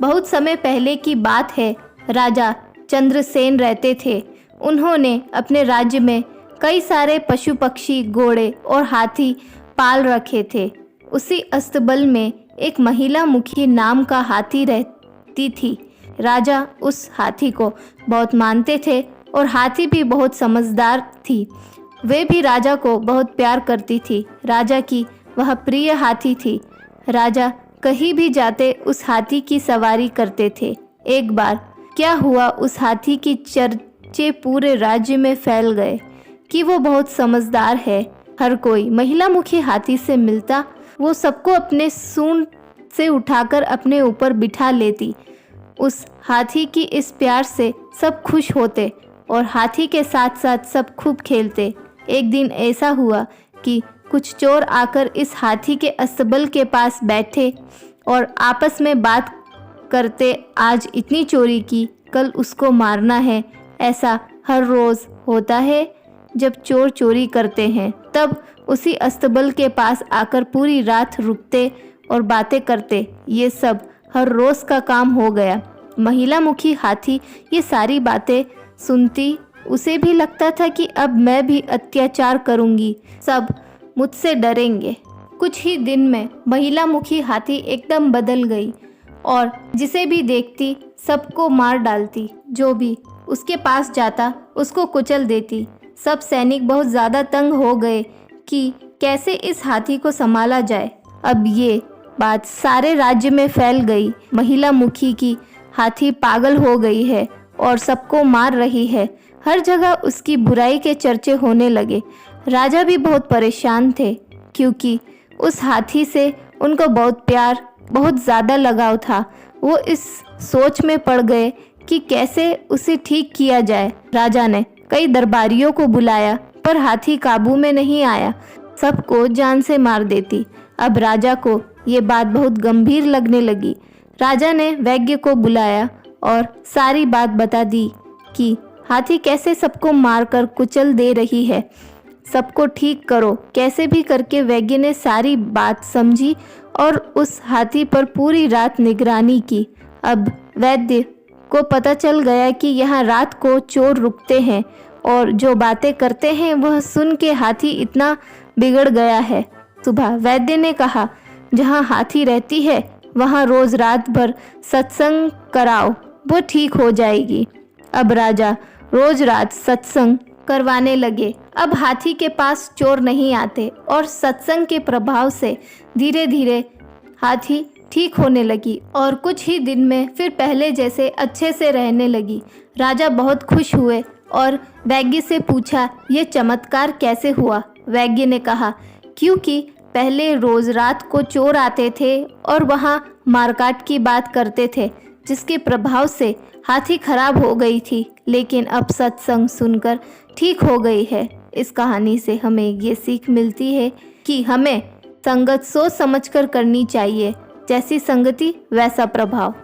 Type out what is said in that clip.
बहुत समय पहले की बात है। राजा चंद्रसेन रहते थे। उन्होंने अपने राज्य में कई सारे पशु पक्षी, घोड़े और हाथी पाल रखे थे। उसी अस्तबल में एक महिला मुखी नाम का हाथी रहती थी। राजा उस हाथी को बहुत मानते थे और हाथी भी बहुत समझदार थी। वे भी राजा को बहुत प्यार करती थी। राजा की वह प्रिय हाथी थी। राजा कहीं भी जाते उस हाथी की सवारी करते थे। एक बार क्या हुआ, उस हाथी की चर्चे पूरे राज्य में फैल गए कि वो बहुत समझदार है। हर कोई महिला मुखी हाथी से मिलता, वो सबको अपने सूंड से उठाकर अपने ऊपर बिठा लेती। उस हाथी की इस प्यार से सब खुश होते और हाथी के साथ साथ सब खूब खेलते। एक दिन ऐसा हुआ कि कुछ चोर आकर इस हाथी के अस्तबल के पास बैठे और आपस में बात करते, आज इतनी चोरी की, कल उसको मारना है। ऐसा हर रोज होता है जब चोर चोरी करते हैं। तब उसी अस्तबल के पास आकर पूरी रात रुकते और बातें करते। ये सब हर रोज का काम हो गया। महिला मुखी हाथी ये सारी बातें सुनती। उसे भी लगता था कि अब मैं भी अत्याचार करूंगी, सब मुझसे डरेंगे। कुछ ही दिन में महिला मुखी हाथी एकदम बदल गई और जिसे भी देखती सबको मार डालती। जो भी उसके पास जाता उसको कुचल देती। सब सैनिक बहुत ज़्यादा तंग हो गए कि कैसे इस हाथी को संभाला जाए। अब ये बात सारे राज्य में फैल गई। महिला मुखी की हाथी पागल हो गई है और सबको मार रही है। हर जगह उसकी बुराई के चर्चे होने लगे। राजा भी बहुत परेशान थे क्योंकि उस हाथी से उनको बहुत प्यार, बहुत ज़्यादा लगाव था। वो इस सोच में पड़ गए कि कैसे उसे ठीक किया जाए। राजा ने कई दरबारियों को बुलाया पर हाथी काबू में नहीं आया, सबको जान से मार देती। अब राजा को ये बात बहुत गंभीर लगने लगी। राजा ने वैद्य को बुलाया और सारी बात बता दी कि हाथी कैसे सबको मारकर कुचल दे रही है, सबको ठीक करो। कैसे भी करके वैद्य ने सारी बात समझी और उस हाथी पर पूरी रात निगरानी की। अब वैद्य को पता चल गया कि यहाँ रात को चोर रुकते हैं और जो बातें करते हैं वह सुन के हाथी इतना बिगड़ गया है। सुबह वैद्य ने कहा, जहाँ हाथी रहती है वहाँ रोज रात भर सत्संग कराओ, वो ठीक हो जाएगी। अब राजा रोज रात सत्संग करवाने लगे। अब हाथी के पास चोर नहीं आते और सत्संग के प्रभाव से धीरे धीरे हाथी ठीक होने लगी और कुछ ही दिन में फिर पहले जैसे अच्छे से रहने लगी। राजा बहुत खुश हुए और वैद्य से पूछा, ये चमत्कार कैसे हुआ? वैद्य ने कहा, क्योंकि पहले रोज रात को चोर आते थे और वहाँ मारकाट की बात करते थे, जिसके प्रभाव से हाथी खराब हो गई थी, लेकिन अब सत्संग सुनकर ठीक हो गई है। इस कहानी से हमें ये सीख मिलती है कि हमें संगत सोच समझकर करनी चाहिए। जैसी संगति वैसा प्रभाव।